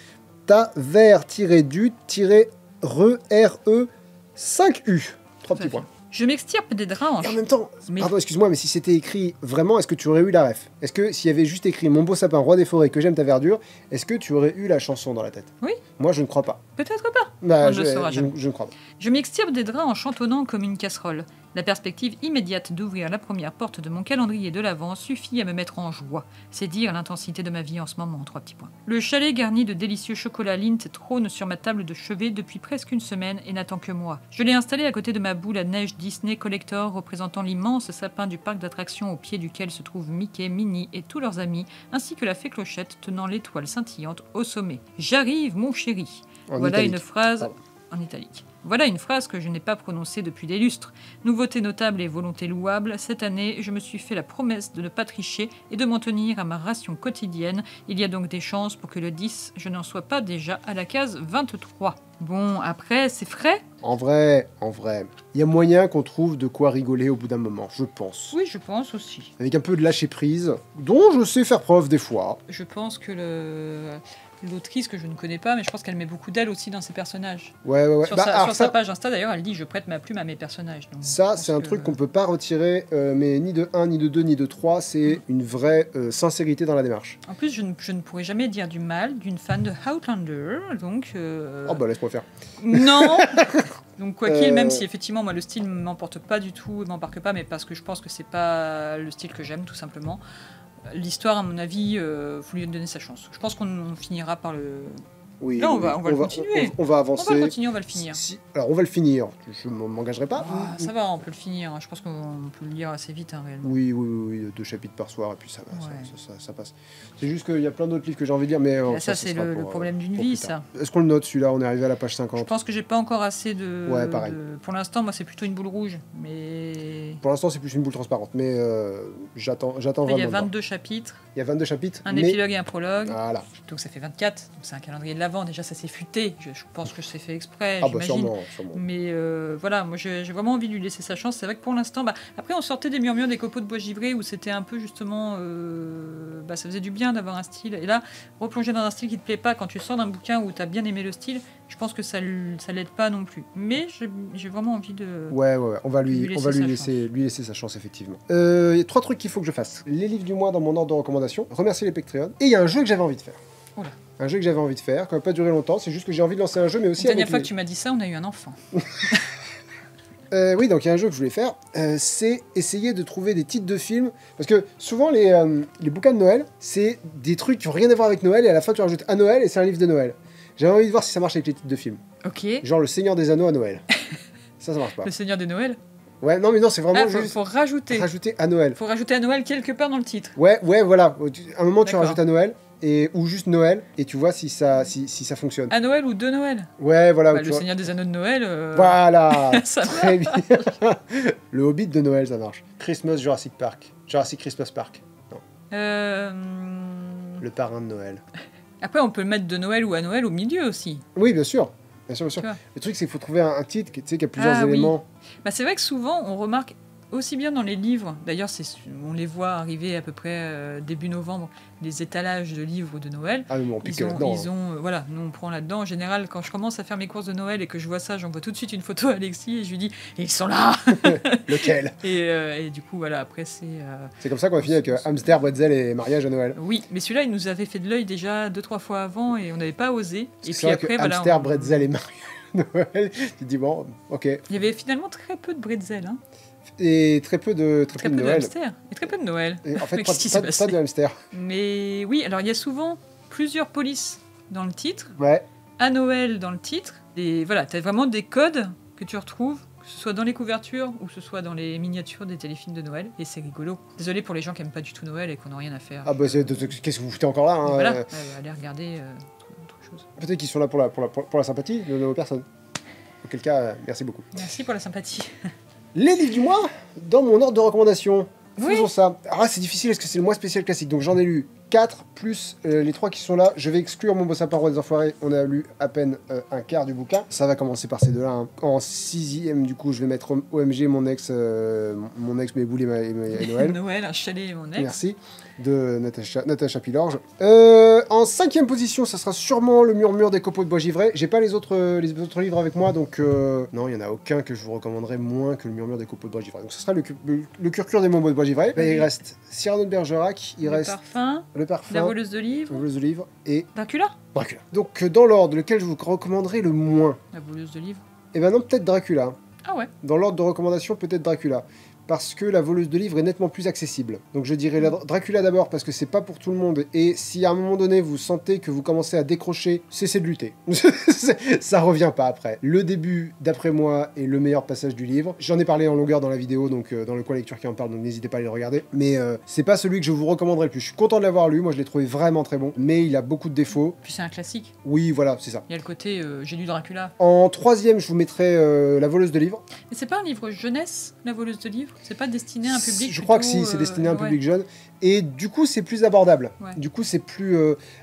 ta vert-du-re 5U. 3 petits points.
Je m'extirpe des draps
Et en même temps, pardon, excuse-moi, mais si c'était écrit vraiment, est-ce que tu aurais eu la ref? Est-ce que s'il y avait juste écrit mon beau sapin, roi des forêts, que j'aime ta verdure, est-ce que tu aurais eu la chanson dans la tête?
Oui.
Moi, je ne crois pas.
Peut-être pas.
Bah,
On ne le saura jamais.
Je ne crois pas.
Je m'extirpe des draps en chantonnant comme une casserole. La perspective immédiate d'ouvrir la première porte de mon calendrier de l'Avent suffit à me mettre en joie. C'est dire l'intensité de ma vie en ce moment, 3 petits points. Le chalet garni de délicieux chocolat Lindt trône sur ma table de chevet depuis presque une semaine et n'attend que moi. Je l'ai installé à côté de ma boule à neige Disney Collector représentant l'immense sapin du parc d'attractions au pied duquel se trouvent Mickey, Minnie et tous leurs amis, ainsi que la fée Clochette tenant l'étoile scintillante au sommet. J'arrive, mon chéri. Voilà une phrase en italique. Voilà une phrase que je n'ai pas prononcée depuis des lustres. Nouveauté notable et volonté louable, cette année, je me suis fait la promesse de ne pas tricher et de m'en tenir à ma ration quotidienne. Il y a donc des chances pour que le 10, je n'en sois pas déjà à la case 23. Bon, après, c'est frais ?
En vrai, il y a moyen qu'on trouve de quoi rigoler au bout d'un moment, je pense.
Oui, je pense aussi.
Avec un peu de lâcher prise, dont je sais faire preuve des fois.
Je pense que l'autrice, que je ne connais pas, mais je pense qu'elle met beaucoup d'elle aussi dans ses personnages.
Ouais.
Sur sa page Insta, d'ailleurs, elle dit « Je prête ma plume à mes personnages ».
Ça, c'est un truc qu'on peut pas retirer, mais ni de 1, ni de 2, ni de 3, c'est une vraie sincérité dans la démarche.
En plus, je ne pourrais jamais dire du mal d'une fan de Outlander, donc...
Oh bah laisse-moi faire.
Non. Donc quoi qu'il, même si effectivement moi le style ne m'emporte pas du tout, ne m'embarque pas, mais parce que je pense que c'est pas le style que j'aime tout simplement. L'histoire, à mon avis, faut lui donner sa chance. Je pense qu'on finira par le...
Oui,
là, on va le continuer.
On va avancer.
On va le continuer, on va le finir.
Alors, on va le finir. Je ne m'engagerai pas.
Ça va, on peut le finir. Je pense qu'on peut le lire assez vite, réellement.
Oui, 2 chapitres par soir, et puis ça va, ça passe. C'est juste qu'il y a plein d'autres livres que j'ai envie de lire, mais...
ça c'est le problème d'une vie, ça.
Est-ce qu'on le note, celui-là? On est arrivé à la page 50.
Je pense que j'ai pas encore assez de...
Ouais, pareil.
Pour l'instant, moi, c'est plutôt une boule rouge, mais...
Pour l'instant, c'est plus une boule transparente, mais j'attends vraiment.
Il y a 22 chapitres.
Il y a 22 chapitres.
Un épilogue et un prologue.
Voilà.
Donc ça fait 24. Donc c'est un calendrier de l'Avent. Déjà, ça s'est futé. Je pense que c'est fait exprès.
Ah
j'imagine.
sûrement.
Mais voilà, moi j'ai vraiment envie de lui laisser sa chance. C'est vrai que pour l'instant, après on sortait des murmures des copeaux de bois givrés où c'était un peu justement, ça faisait du bien d'avoir un style. Et là, replonger dans un style qui te plaît pas quand tu sors d'un bouquin où tu as bien aimé le style, je pense que ça l'aide pas non plus. Mais j'ai vraiment envie de...
Ouais. On va lui laisser sa chance, effectivement. Il y a 3 trucs qu'il faut que je fasse. Les livres du mois dans mon ordre de recommandation, remercier les Patreons, et il y a un jeu que j'avais envie de faire.
Oula.
Un jeu que j'avais envie de faire, qui n'a pas duré longtemps, c'est juste que j'ai envie de lancer un jeu, mais aussi...
La dernière fois que tu m'as dit ça, on a eu un enfant.
Oui, donc il y a un jeu que je voulais faire, c'est essayer de trouver des titres de films, parce que souvent les bouquins de Noël, c'est des trucs qui n'ont rien à voir avec Noël, et à la fin tu rajoutes à Noël, et c'est un livre de Noël. J'avais envie de voir si ça marche avec les titres de films.
Ok.
Genre Le Seigneur des Anneaux à Noël. ça marche pas.
Le Seigneur des Noëls.
Ouais, non, mais non, c'est vraiment juste...
faut rajouter.
Rajouter à Noël.
Faut rajouter à Noël quelque part dans le titre.
Ouais, voilà. À un moment, tu
D'accord.
rajoutes à Noël, ou juste Noël, et tu vois si ça fonctionne.
À Noël ou de Noël.
Ouais, voilà.
Le Seigneur des Anneaux de Noël.
Voilà.
Ça
très bien. Le Hobbit de Noël, ça marche. Jurassic Christmas Park. Non. Le parrain de Noël.
Après, on peut le mettre de Noël ou à Noël au milieu aussi.
Oui, bien sûr. Le truc, c'est qu'il faut trouver un titre qui a plusieurs éléments.
Oui. C'est vrai que souvent, on remarque aussi bien dans les livres, d'ailleurs on les voit arriver à peu près début novembre, les étalages de livres de Noël.
Ah, mais on pique là-dedans.
Voilà, nous on prend là-dedans. En général, quand je commence à faire mes courses de Noël et que je vois ça, j'envoie tout de suite une photo à Alexis et je lui dis « Ils sont là !»
Lequel?
Et du coup, voilà, après c'est...
C'est comme ça qu'on a fini avec hamster, bretzel et mariage à Noël.
Oui, mais celui-là, il nous avait fait de l'œil déjà 2-3 fois avant et on n'avait pas osé. Et
puis après, voilà, hamster, bretzel et mariage à Noël, tu te dis bon, ok.
Il y avait finalement très peu de bretzel, hein.
Et très peu de Noël.
Hamster. Et très peu de Noël.
Et en fait, pas de hamster.
Mais oui, alors il y a souvent plusieurs polices dans le titre.
Ouais.
À Noël dans le titre. Et voilà, tu as vraiment des codes que tu retrouves, que ce soit dans les couvertures ou que ce soit dans les miniatures des téléfilms de Noël. Et c'est rigolo. Désolé pour les gens qui n'aiment pas du tout Noël et qui n'ont rien à faire.
Ah bah qu'est-ce que vous foutez encore là, hein,
Voilà, allez regarder autre chose.
Peut-être qu'ils sont là pour la sympathie de nos personnes. Auquel cas, merci beaucoup.
Merci pour la sympathie.
Les livres du mois, dans mon ordre de recommandation.
Oui.
Faisons ça. Ah, c'est difficile, est-ce que c'est le mois spécial classique? Donc j'en ai lu 4, plus les 3 qui sont là. Je vais exclure Mon beau sapin roi des enfoirés. On a lu à peine un quart du bouquin. Ça va commencer par ces deux-là. Hein. En 6e, du coup, je vais mettre OMG, mon ex, mes boules et Noël.
Noël, un chalet et mon ex.
Merci. De Natacha Pilorge. En 5e position, ça sera sûrement Le murmure des copeaux de bois givrés. J'ai pas les autres livres avec moi, donc non, il y en a aucun que je vous recommanderais moins que Le murmure des copeaux de bois givrés. Donc ce sera le curcure des mots de bois givrés. Là, il reste Cyrano de Bergerac, il reste le parfum,
La voleuse de livres,
et
Dracula.
Donc dans l'ordre, lequel je vous recommanderais le moins?
La voleuse de livres.
Eh ben non, peut-être Dracula.
Ah ouais.
Dans l'ordre de recommandation, peut-être Dracula. Parce que La voleuse de livres est nettement plus accessible. Donc je dirais Dracula d'abord parce que c'est pas pour tout le monde, et si à un moment donné vous sentez que vous commencez à décrocher, cessez de lutter. Ça revient pas après. Le début, d'après moi, est le meilleur passage du livre. J'en ai parlé en longueur dans la vidéo, donc dans le coin lecture qui en parle, donc n'hésitez pas à aller le regarder. Mais c'est pas celui que je vous recommanderais le plus. Je suis content de l'avoir lu, moi je l'ai trouvé vraiment très bon, mais il a beaucoup de défauts.
Puis c'est un classique.
Oui, voilà, c'est ça.
Il y a le côté j'ai lu Dracula.
En 3e, je vous mettrais La voleuse de livres.
Mais c'est pas un livre jeunesse, La voleuse de livres? C'est pas destiné à un public?
Je crois que si, c'est destiné à un public jeune. Et du coup, c'est plus abordable.
Ouais.
Du coup, c'est plus...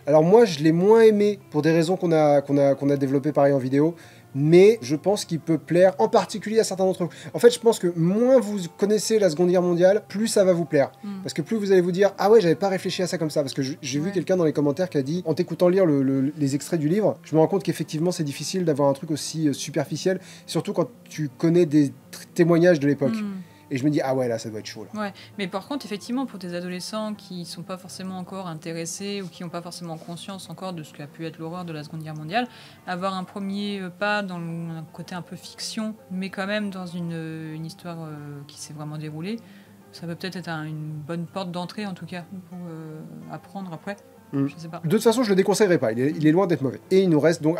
Alors moi, je l'ai moins aimé pour des raisons qu'on a développées pareil en vidéo. Mais je pense qu'il peut plaire en particulier à certains d'entre vous. En fait, je pense que moins vous connaissez la Seconde Guerre mondiale, plus ça va vous plaire. Parce que plus vous allez vous dire « Ah ouais, j'avais pas réfléchi à ça comme ça ». Parce que j'ai vu quelqu'un dans les commentaires qui a dit, en t'écoutant lire les extraits du livre, je me rends compte qu'effectivement, c'est difficile d'avoir un truc aussi superficiel, surtout quand tu connais des témoignages de l'époque. Et je me dis, ah ouais, là, ça doit être chaud. Là.
Ouais, mais par contre, effectivement, pour des adolescents qui sont pas forcément encore intéressés ou qui n'ont pas forcément conscience encore de ce qu'a pu être l'horreur de la Seconde Guerre mondiale, avoir un premier pas dans un côté un peu fiction, mais quand même dans une histoire qui s'est vraiment déroulée, ça peut peut-être être une bonne porte d'entrée, en tout cas, pour apprendre après. Je sais pas.
De toute façon, je le déconseillerais pas. Il est loin d'être mauvais. Et il nous reste donc...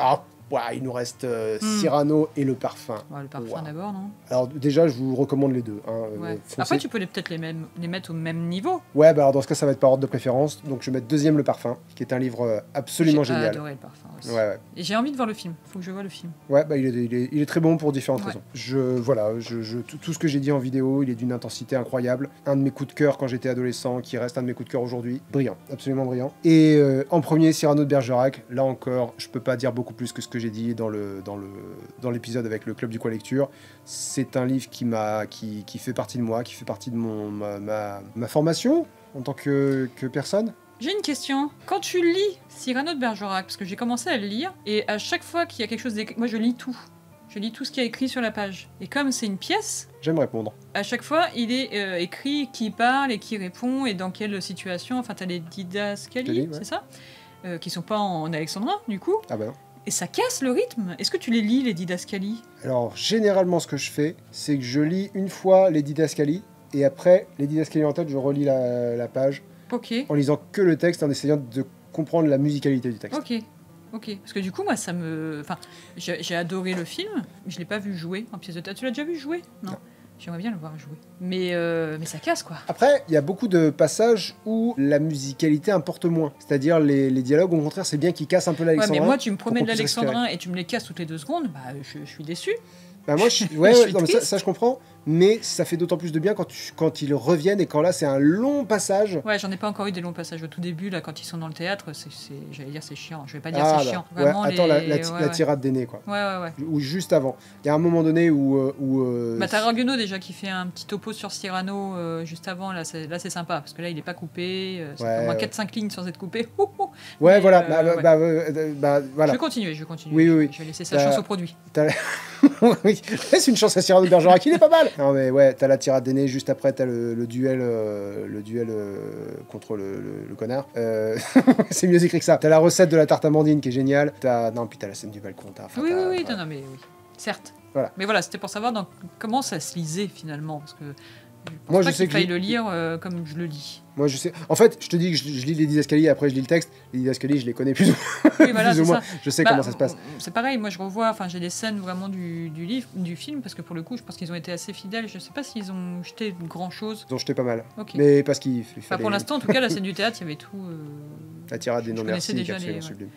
il nous reste Cyrano et Le Parfum.
Ouais, Le Parfum d'abord, non?
Alors déjà, je vous recommande les deux.
Après, tu peux peut-être les mettre au même niveau.
Ouais, bah alors dans ce cas, ça va être par ordre de préférence. Donc je vais mettre 2e Le Parfum, qui est un livre absolument génial.
J'ai adoré Le Parfum aussi.
Ouais.
Et j'ai envie de voir le film. Faut que je voie le film.
Ouais, bah il est très bon pour différentes raisons. Tout ce que j'ai dit en vidéo, il est d'une intensité incroyable. Un de mes coups de cœur quand j'étais adolescent, qui reste un de mes coups de cœur aujourd'hui. Brillant, absolument brillant. Et en premier, Cyrano de Bergerac. Là encore, je peux pas dire beaucoup plus que ce que j'ai dit dans l'épisode avec le Club du Coin Lecture. C'est un livre qui fait partie de moi, qui fait partie de ma formation en tant que personne.
J'ai une question. Quand tu lis Cyrano de Bergerac, parce que j'ai commencé à le lire, et à chaque fois qu'il y a quelque chose d'écrit, moi je lis tout. Je lis tout ce qu'il y a écrit sur la page. Et comme c'est une pièce...
J'aime répondre.
À chaque fois, il est écrit qui parle et qui répond, et dans quelle situation. Enfin, t'as les didascalies, c'est ça qui sont pas en alexandrin, du coup.
Ah bah non.
Et ça casse le rythme. Est-ce que tu les lis, les didascalies?
Alors, généralement, ce que je fais, c'est que je lis une fois les didascalies, et après, les didascalies en tête, je relis la page, en lisant que le texte, en essayant de comprendre la musicalité du texte.
Ok, parce que du coup, moi, j'ai adoré le film, mais je l'ai pas vu jouer en pièce de théâtre. Tu l'as déjà vu jouer? Non. J'aimerais bien le voir jouer. Mais ça casse, quoi.
Après, il y a beaucoup de passages où la musicalité importe moins. C'est-à-dire, les dialogues, au contraire, c'est bien qu'ils cassent un peu l'alexandrin.
Ouais, mais moi, tu me promets de l'alexandrin et tu me les casses toutes les 2 secondes, bah, je suis déçu.
Bah moi, ça je comprends. mais ça fait d'autant plus de bien quand ils reviennent et quand là c'est un long passage.
Ouais, j'en ai pas encore eu des longs passages au tout début, là, quand ils sont dans le théâtre, j'allais dire c'est chiant, je vais pas dire c'est chiant.
Ouais,
Vraiment,
attends, la tirade des nez, quoi.
Ouais.
Ou juste avant. Il y a un moment donné où
Bah, t'as Raguenaud déjà qui fait un petit topo sur Cyrano juste avant, là c'est sympa, parce que là il est pas coupé, c'est au moins 4-5 lignes sans être coupé.
Ouais,
mais,
voilà. Voilà.
Je vais continuer.
Oui.
Je vais laisser sa chance au produit.
Oui, c'est une chance à Cyrano de Bergerac, il est pas mal. Non mais ouais, t'as la tirade des nez, juste après t'as le duel contre le connard. C'est mieux écrit que ça. T'as la recette de la tarte amandine qui est géniale. Puis t'as la scène du balcon.
Oui, non, mais oui, certes.
Voilà.
Mais voilà, c'était pour savoir comment ça se lisait finalement, parce que
moi,
je sais qu'il faille le lire comme je le lis.
Moi, je sais. En fait, je te dis que je lis les didascalies, après je lis le texte. Les didascalies, je les connais plus ou moins. Je sais comment ça se passe.
C'est pareil, moi je revois, j'ai des scènes vraiment du livre, du film, parce que pour le coup, je pense qu'ils ont été assez fidèles. Je sais pas s'ils ont jeté grand chose.
Ils ont jeté pas mal.
Okay.
Mais parce qu'il fallait.
Pour l'instant, en tout cas, la scène du théâtre, il y avait tout.
La tirade des non-merci,
déjà
sublime.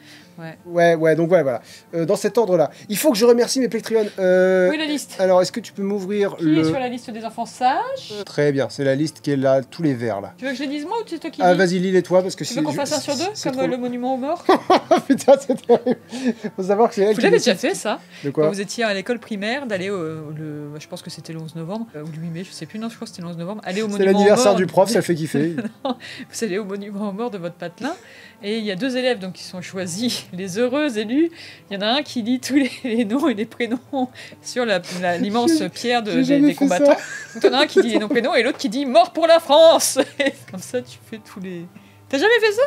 Ouais,
donc voilà. Dans cet ordre-là. Il faut que je remercie mes Patreons.
Oui, la liste.
Alors, est-ce que tu peux m'ouvrir
Qui est sur la liste des enfants sages?
Très bien, c'est la liste qui est là, tous les verts là.
Tu veux que je les dise moi ou c'est toi qui
dis? Vas-y, lis-les toi parce que
tu veux qu'on fasse un sur deux, comme le monument aux morts?
Putain, c'est terrible. Faut savoir que c'est elle
Vous l'avez déjà fait ça?
De quoi?
Quand vous étiez à l'école primaire, d'aller je pense que c'était le 11 novembre, ou le 8 mai, je sais plus, non, je crois que c'était le 11 novembre, aller au monument aux morts.
C'est l'anniversaire du prof, ça fait kiffer.
Non, vous allez au monument aux morts de votre patelin, et il y a 2 élèves donc, qui sont choisis, les heureux élus. Il y en a un qui lit tous les noms et les prénoms sur l'immense pierre des combattants. Donc il y en a un qui dit les noms et prénoms, et l'autre qui dit « Mort pour la France !» Comme ça, tu fais tous les... T'as jamais fait ça?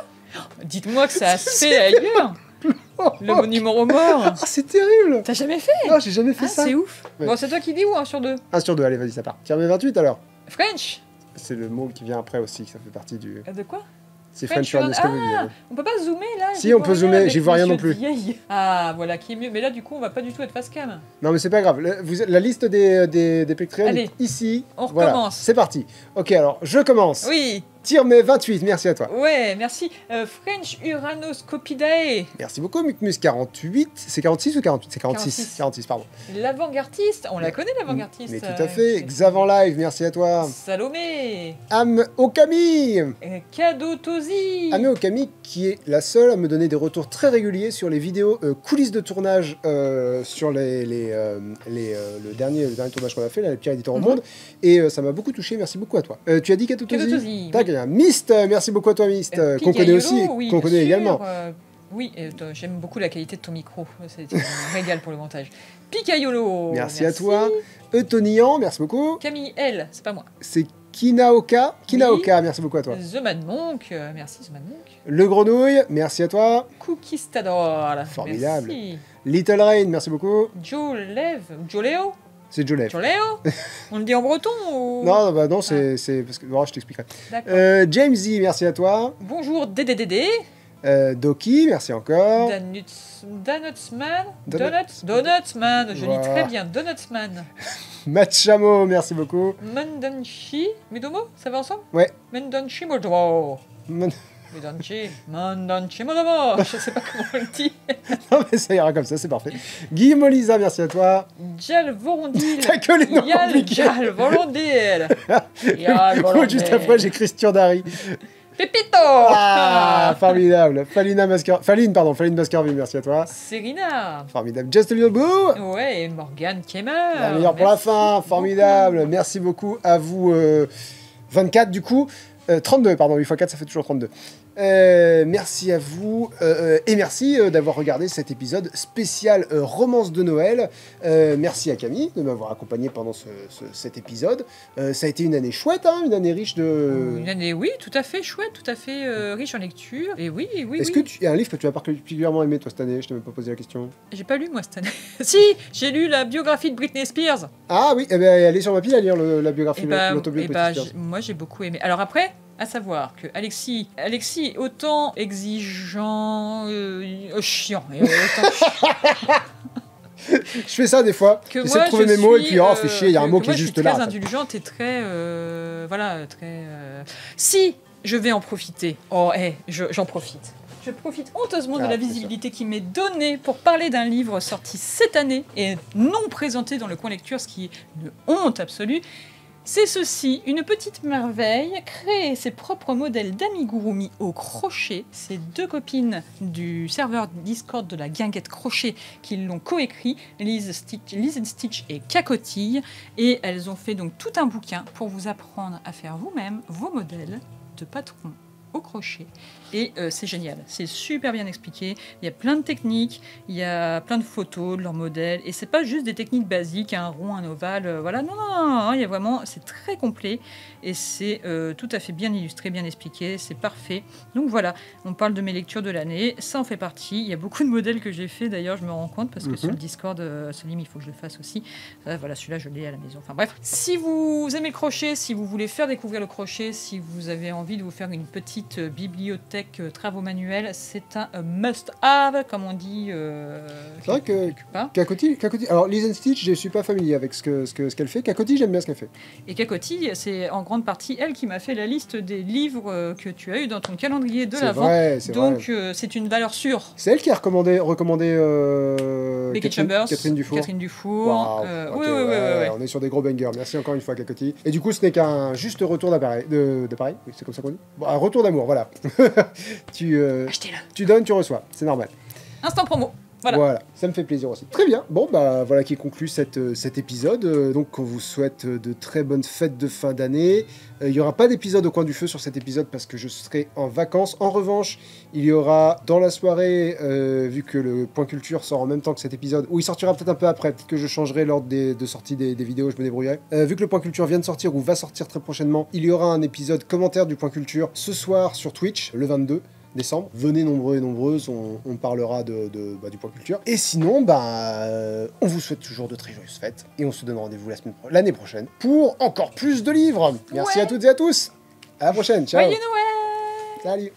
Dites-moi que ça se fait ailleurs. Le monument aux morts.
Oh, c'est terrible.
T'as jamais fait?
Non, j'ai jamais fait ça.
C'est ouf. Ouais. Bon, c'est toi qui dis ou 1 sur 2?
1 sur 2, allez, vas-y, ça part. Tiens, mes 28 alors.
French.
C'est le mot qui vient après aussi, ça fait partie du...
De quoi?
C'est French Ernest.
On peut pas zoomer là?
Si, on peut zoomer, j'y vois rien non plus.
Ah, voilà, qui est mieux. Mais là, du coup, on va pas du tout être face cam.
Non, mais c'est pas grave. La liste des Patreons est ici.
On recommence.
Voilà, c'est parti. Ok, alors, je commence.
Oui.
Tire mes 28, merci à toi.
Ouais, merci. French Uranoscopidae.
Merci beaucoup, Mukmus 48. C'est 46 ou 48? C'est 46. 46, pardon.
L'avant-gardiste, on la connaît l'avant-gardiste.
Mais tout à fait. Xavan Live, merci à toi.
Salomé.
Am Okami.
Kadotosi.
Am Okami qui est la seule à me donner des retours très réguliers sur les vidéos coulisses de tournage sur le dernier tournage qu'on a fait, la pire éditeur au monde. Et ça m'a beaucoup touché, merci beaucoup à toi. Tu as dit Kadotosi? Mist, merci beaucoup à toi Mist, qu'on connaît aussi, oui, qu'on connaît également.
Oui, j'aime beaucoup la qualité de ton micro, c'est un régal pour le montage. Picayolo,
merci à toi. Eutonian, merci beaucoup.
Camille L, c'est pas moi.
C'est Kinaoka, oui. Merci beaucoup à toi.
The Mad Monk, merci The Mad Monk.
Le Grenouille, merci à toi.
Cookistador,
formidable.
Merci.
Little Rain, merci beaucoup.
Joleo.
C'est Joléo.
On le dit en breton ou...
Non, c'est parce que je t'expliquerai. James Z, merci à toi.
Bonjour DDDD.
Doki, merci encore.
Donutsman, je lis très bien, Donutsman.
Matchamo, merci beaucoup.
Mandanchi, Midomo, ça va ensemble?
Ouais.
Mandanchi Modomo. Mandanchi Modomo. Je sais pas comment on le dit.
Non mais ça ira comme ça, c'est parfait. Guillaume Olisa, merci à toi.
Jal Vorondil.
T'as que les noms compliqués.
Jal Vorondil.
Juste après, j'ai Christian Dari.
Pépito.
Ah, formidable. Faline Baskerville, merci à toi.
Serena.
Formidable. Just a Little Boo.
Ouais, et Morgane Kemmer.
La meilleure pour la fin, formidable. Beaucoup. Merci beaucoup à vous. 24 du coup. 32, pardon, 8 x 4, ça fait toujours 32. Merci à vous et merci d'avoir regardé cet épisode spécial romance de Noël. Merci à Camille de m'avoir accompagné pendant cet épisode. Ça a été une année chouette, hein, une année riche de...
Une année, oui, tout à fait chouette, tout à fait riche en lecture. Et oui.
Est-ce que tu y a un livre que tu as particulièrement aimé toi cette année? Je t'ai même pas posé la question.
J'ai pas lu moi cette année. Si, j'ai lu la biographie de Britney Spears.
Ah oui, elle est sur ma pile à lire la biographie, l'autobiographie de Britney Spears.
Moi j'ai beaucoup aimé. Alors après... À savoir que Alexis est autant exigeant, chiant.
Je fais ça des fois. J'essaie de trouver mes mots et puis fais chier, il y a un mot qui est juste là.
Je suis très indulgente et très Si je vais en profiter. J'en profite. je profite honteusement de la
c'est
visibilité qui m'est donnée pour parler d'un livre sorti cette année et non présenté dans le coin lecture, ce qui est une honte absolue. C'est ceci, une petite merveille, créer ses propres modèles d'amigurumi au crochet. C'est 2 copines du serveur Discord de la guinguette crochet qui l'ont coécrit, Liz and Stitch et Cacotille. Et elles ont fait donc tout un bouquin pour vous apprendre à faire vous-même vos modèles de patrons au crochet. Et c'est génial, c'est super bien expliqué, il y a plein de techniques, il y a plein de photos de leurs modèles, et c'est pas juste des techniques basiques, un rond, un ovale, voilà, non, il y a vraiment, c'est très complet, et c'est tout à fait bien illustré, bien expliqué, c'est parfait. Donc voilà, on parle de mes lectures de l'année, ça en fait partie, il y a beaucoup de modèles que j'ai fait d'ailleurs, je me rends compte, parce que sur le Discord, Solim, il faut que je le fasse aussi, voilà, celui-là je l'ai à la maison, enfin bref. Si vous aimez le crochet, si vous voulez faire découvrir le crochet, si vous avez envie de vous faire une petite bibliothèque travaux manuels, c'est un must-have, comme on dit.
C'est vrai que Cacotille, alors Liz and Stitch, je ne suis pas familier avec ce qu'elle fait. Cacotille, j'aime bien ce qu'elle fait.
Et Cacotille, c'est en grande partie elle qui m'a fait la liste des livres que tu as eu dans ton calendrier de l'Avent. Donc c'est une valeur sûre.
C'est elle qui a recommandé
Becky Chambers,
Catherine Dufour.
Oui.
On est sur des gros bangers. Merci encore une fois, Cacotille. Et du coup, ce n'est qu'un juste retour d'appareil. D'appareil, oui, c'est comme ça qu'on dit. Bon, un retour d'amour, voilà. Tu donnes, tu reçois, c'est normal.
Instant promo.
Voilà, ça me fait plaisir aussi. Très bien, bon bah voilà qui conclut cet épisode. Donc on vous souhaite de très bonnes fêtes de fin d'année. Il n'y aura pas d'épisode au coin du feu sur cet épisode parce que je serai en vacances. En revanche, il y aura dans la soirée, vu que le Point Culture sort en même temps que cet épisode, ou il sortira peut-être un peu après, peut-être que je changerai l'ordre de sortie des vidéos, je me débrouillerai. Vu que le Point Culture vient de sortir ou va sortir très prochainement, il y aura un épisode commentaire du Point Culture ce soir sur Twitch, le 22 décembre. Venez nombreux et nombreuses, on parlera du Point Culture. Et sinon, on vous souhaite toujours de très joyeuses fêtes et on se donne rendez-vous l'année prochaine pour encore plus de livres. Merci à toutes et à tous. À la prochaine. Ciao.
Joyeux Noël.
Salut.